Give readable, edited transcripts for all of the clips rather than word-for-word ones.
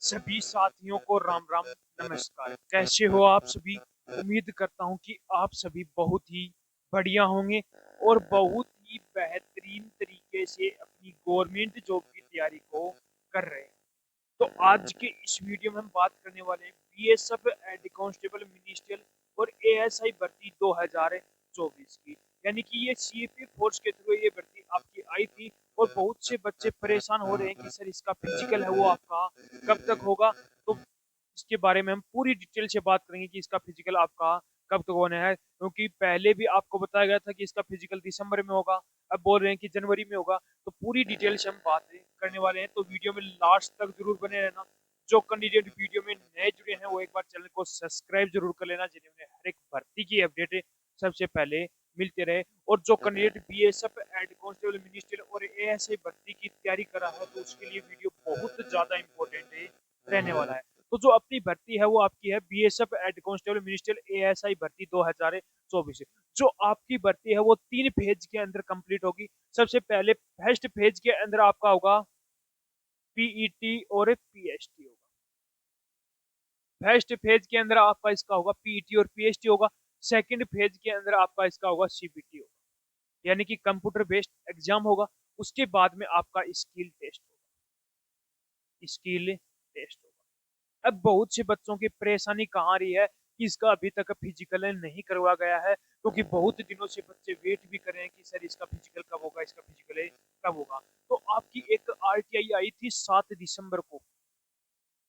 सभी साथियों को राम राम नमस्कार। कैसे हो आप सभी? उम्मीद करता हूँ कि आप सभी बहुत ही बढ़िया होंगे और बहुत ही बेहतरीन तरीके से अपनी गवर्नमेंट जॉब की तैयारी को कर रहे हैं। तो आज के इस वीडियो में हम बात करने वाले हैं बीएसएफ हेड कांस्टेबल मिनिस्ट्रियल और एएसआई भर्ती 2024 की। यानी कि ये सीएपी फोर्स के थ्रू ये भर्ती आपकी आई थी और बहुत से बच्चे परेशान हो रहे हैं कि सर इसका फिजिकल है वो आपका कब तक होगा। तो इसके बारे में हम पूरी डिटेल से बात करेंगे कि इसका फिजिकल आपका कब तक होना है, क्योंकि पहले भी आपको बताया गया था कि इसका फिजिकल दिसंबर में होगा, अब बोल रहे हैं कि जनवरी में होगा। तो पूरी डिटेल से हम बातें करने वाले हैं, तो वीडियो में लास्ट तक जरूर बने रहना। जो कैंडिडेट वीडियो में नए जुड़े हैं वो एक बार चैनल को सब्सक्राइब जरूर कर लेना, जिन्हें हर एक भर्ती की अपडेट सबसे पहले मिलते रहे। और जो candidate BSF head constable ministerial और एएसआई भर्ती की तैयारी कर रहा है तो उसके लिए वीडियो बहुत ज्यादा इंपॉर्टेंट रहने वाला है। तो जो अपनी भर्ती है वो आपकी है BSF head constable ministerial ASI भर्ती 2024। जो आपकी भर्ती है वो 3 फेज के अंदर कंप्लीट होगी। सबसे पहले फर्स्ट फेज के अंदर आपका होगा पीईटी और पीएसटी होगा। फर्स्ट फेज के अंदर आपका इसका होगा पीईटी और पीएसटी होगा। सेकंड फेज के अंदर आपका इसका होगा सीबीटी होगा, यानी कि कंप्यूटर बेस्ड एग्जाम होगा। उसके बाद में आपका स्किल टेस्ट होगा, स्किल टेस्ट होगा। अब बहुत से बच्चों की परेशानी कहाँ रही है कि इसका अभी तक फिजिकल नहीं करवा गया है, क्योंकि बहुत दिनों से बच्चे वेट भी कर रहे हैं कि सर इसका फिजिकल कब होगा, इसका फिजिकल कब होगा। तो आपकी एक आरटीआई आई थी 7 दिसंबर को।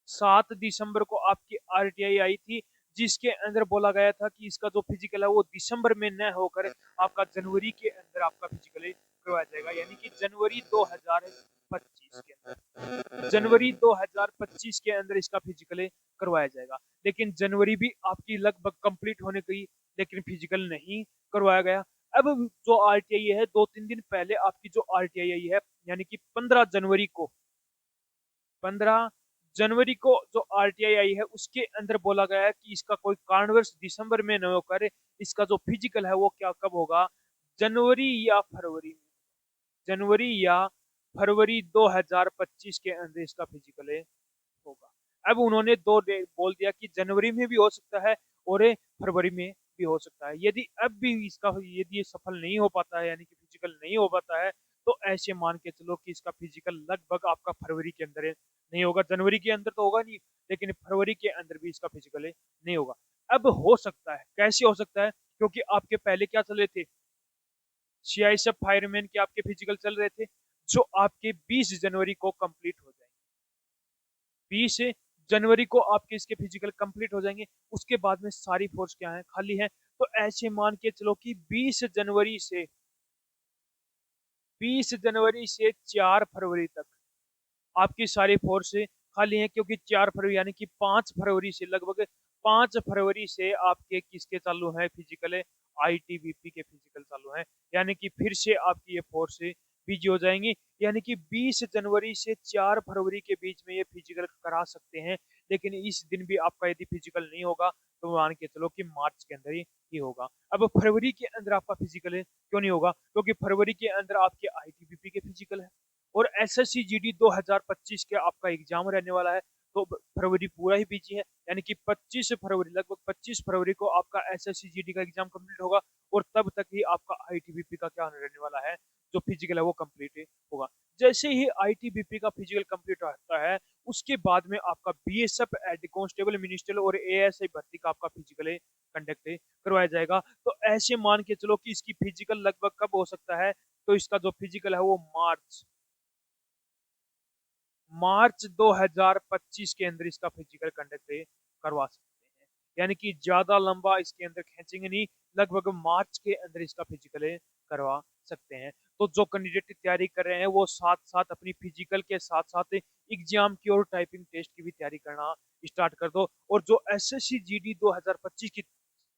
7 दिसंबर को आपकी आरटीआई आई थी, जिसके अंदर बोला गया था कि इसका जो फिजिकल है वो दिसंबर में न होकर आपका जनवरी के अंदर आपका फिजिकल करवाया जाएगा, यानी कि जनवरी 2025 के अंदर। जनवरी 2025 के अंदर इसका फिजिकल करवाया जाएगा। लेकिन जनवरी भी आपकी लगभग कंप्लीट होने गई, लेकिन फिजिकल नहीं करवाया गया। अब जो आरटीआई है 2-3 दिन पहले आपकी जो आरटीआई आई है, यानी कि 15 जनवरी को जो आरटीआई आई है उसके अंदर बोला गया है कि इसका कोई कारणवश दिसंबर में न होकर इसका जो फिजिकल है वो क्या कब होगा, जनवरी या फरवरी में। जनवरी या फरवरी 2025 के अंदर इसका फिजिकल होगा। अब उन्होंने दो डेट बोल दिया कि जनवरी में भी हो सकता है और फरवरी में भी हो सकता है। यदि अब भी इसका यदि ये सफल नहीं हो पाता है, यानी कि फिजिकल नहीं हो पाता है, तो ऐसे मान के चलो कि इसका फिजिकल लगभग आपका फरवरी के अंदर नहीं होगा। जनवरी के अंदर तो होगा नहीं, लेकिन फरवरी के अंदर भी इसका फिजिकल नहीं होगा। अब हो सकता है, कैसे हो सकता है? क्योंकि आपके पहले क्या चल रहे थे, सीआईएसएफ फायरमैन के आपके फिजिकल चल रहे थे, जो आपके 20 जनवरी को कंप्लीट हो जाएंगे। 20 जनवरी को आपके इसके फिजिकल कंप्लीट हो जाएंगे। उसके बाद में सारी फोर्स क्या है, खाली है। तो ऐसे मान के चलो कि 20 जनवरी से 4 फरवरी तक आपकी सारी फोर्स खाली है, क्योंकि 4 फरवरी यानी कि 5 फरवरी से लगभग 5 फरवरी से आपके किसके चालू है फिजिकल, आईटीबीपी के फिजिकल चालू है। यानी कि फिर से आपकी ये फोर्स बिजी हो जाएंगी। यानी कि 20 जनवरी से 4 फरवरी के बीच में ये फिजिकल करा सकते हैं। लेकिन इस दिन भी आपका यदि फिजिकल नहीं होगा तो मान के चलो कि मार्च के अंदर ही होगा। अब फरवरी के अंदर आपका फिजिकल क्यों नहीं होगा? क्योंकि फरवरी के अंदर आपके आईटीबीपी के फिजिकल है और एसएससी जीडी 2025 के आपका एग्जाम रहने वाला है। तो फरवरी पूरा ही बिजी है, यानी कि 25 फरवरी, लगभग 25 फरवरी को आपका एसएससी जीडी का एग्जाम कंप्लीट होगा और तब तक ही आपका आईटीबीपी का क्या रहने वाला है, जो फिजिकल है वो कंप्लीट होगा। जैसे ही आईटीबीपी का फिजिकल कंप्लीट होता है, उसके बाद में आपका बीएसएफ हेड कांस्टेबल मिनिस्ट्रियल और एएसआई भर्ती का आपका फिजिकल कंडक्ट करवाया जाएगा। तो ऐसे मान के चलो कि इसकी फिजिकल लगभग कब हो सकता है, तो इसका जो फिजिकल है वो मार्च 2025 के अंदर इसका फिजिकल कंडक्ट करवा सकते हैं। यानी कि ज्यादा लंबा इसके अंदर खींचेंगे नहीं, लगभग मार्च के अंदर इसका फिजिकल करवा सकते हैं। तो जो कैंडिडेट की तैयारी कर रहे हैं वो साथ साथ अपनी फिजिकल के साथ साथ एग्जाम की और टाइपिंग टेस्ट की भी तैयारी करना स्टार्ट कर दो। और जो एसएससी जीडी 2025 की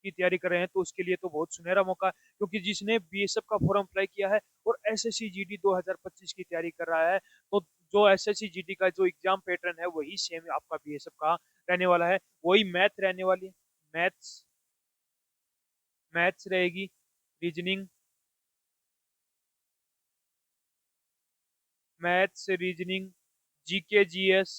तैयारी कर रहे हैं तो उसके लिए तो बहुत सुनहरा मौका है, क्योंकि जिसने बीएसएफ का फॉर्म अप्लाई किया है और एसएससी जीडी 2025 की तैयारी कर रहा है, तो जो एसएससी जीडी का जो एग्जाम पैटर्न है वही सेम आपका बीएसएफ का रहने वाला है। वही मैथ रहने वाली है, मैथ्स मैथ्स रहेगी, reasoning, maths reasoning, GK GS,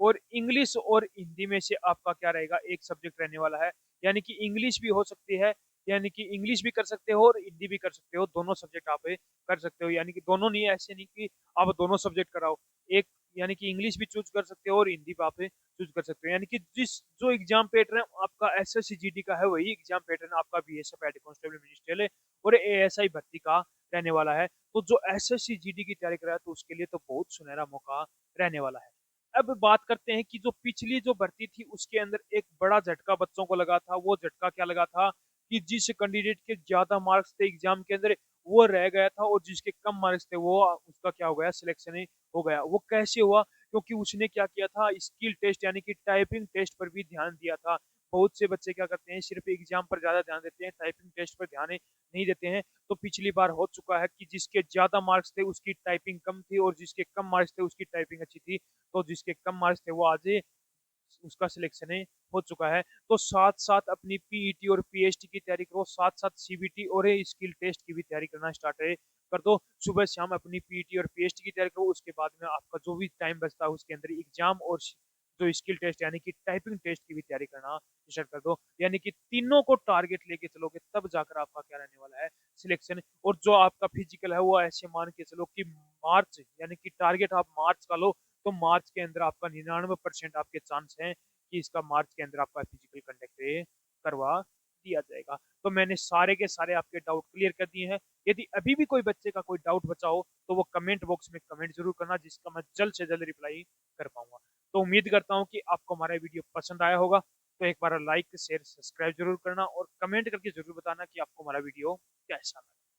और इंग्लिश और हिंदी में से आपका क्या रहेगा, एक सब्जेक्ट रहने वाला है। यानी कि इंग्लिश भी हो सकती है, यानी कि इंग्लिश भी कर सकते हो और हिंदी भी कर सकते हो, दोनों सब्जेक्ट आप कर सकते हो। यानी कि दोनों नहीं, ऐसे नहीं कि आप दोनों सब्जेक्ट कराओ, एक यानी कि इंग्लिश भी चूज कर सकते हो और हिंदी पे आप चूज कर सकते हो। यानी कि जिस जो एग्जाम पैटर्न आपका एसएससी जीडी का है, वही एग्जाम पैटर्न आपका बीएसएफ हेड कांस्टेबल मिनिस्ट्रियल और एएसआई भर्ती का रहने वाला है। तो जो एसएससी जीडी की तैयारी कर रहा है, तो उसके लिए तो बहुत सुनहरा मौका रहने वाला है। अब बात करते हैं कि जो पिछली जो भर्ती थी, उसके अंदर एक बड़ा झटका बच्चों को लगा था। वो झटका क्या लगा था कि जिस कैंडिडेट के ज्यादा मार्क्स थे एग्जाम के अंदर, वो रह गया था, और जिसके कम मार्क्स थे वो उसका क्या हो गया, सिलेक्शन हो गया। वो कैसे हुआ? क्योंकि उसने क्या किया था, स्किल टेस्ट यानी कि टाइपिंग टेस्ट पर भी ध्यान दिया था। बहुत से बच्चे क्या करते हैं, सिर्फ एग्जाम पर ज्यादा ध्यान देते हैं, टाइपिंग टेस्ट पर ध्यान नहीं देते हैं। तो पिछली बार हो चुका है कि जिसके ज्यादा मार्क्स थे उसकी टाइपिंग कम थी, और जिसके कम मार्क्स थे उसकी टाइपिंग अच्छी थी। तो जिसके कम मार्क्स थे वो आज उसका सिलेक्शन हो चुका है। तो साथ साथ अपनी पीईटी और पीएचडी की तैयारी करो, साथ साथ सीबीटी और स्किल टेस्ट की भी तैयारी करना स्टार्ट कर दो। सुबह शाम अपनी पीईटी और पीएचडी की तैयारी करो, उसके बाद में आपका जो भी टाइम बचता है उसके अंदर एग्जाम और जो स्किल टेस्ट यानी कि टाइपिंग टेस्ट की भी तैयारी करना स्टार्ट कर दो। यानी कि तीनों को टारगेट लेके चलोगे, तब जाकर आपका क्या रहने वाला है, सिलेक्शन। और जो आपका फिजिकल है, वो ऐसे मान के चलो कि मार्च, यानी कि टारगेट आप मार्च का लो, तो मार्च के अंदर आपका 99% आपके चांस हैं कि इसका मार्च के अंदर आपका फिजिकल कंडक्ट करवा दिया जाएगा। तो मैंने सारे के सारे आपके डाउट क्लियर कर दिए हैं। यदि अभी भी कोई बच्चे का कोई डाउट बचा हो, तो वो कमेंट बॉक्स में कमेंट जरूर करना, जिसका मैं जल्द से जल्द रिप्लाई कर पाऊंगा। तो उम्मीद करता हूँ कि आपको हमारा वीडियो पसंद आया होगा। तो एक बार लाइक शेयर सब्सक्राइब जरूर करना, और कमेंट करके जरूर बताना कि आपको हमारा वीडियो कैसा लगा।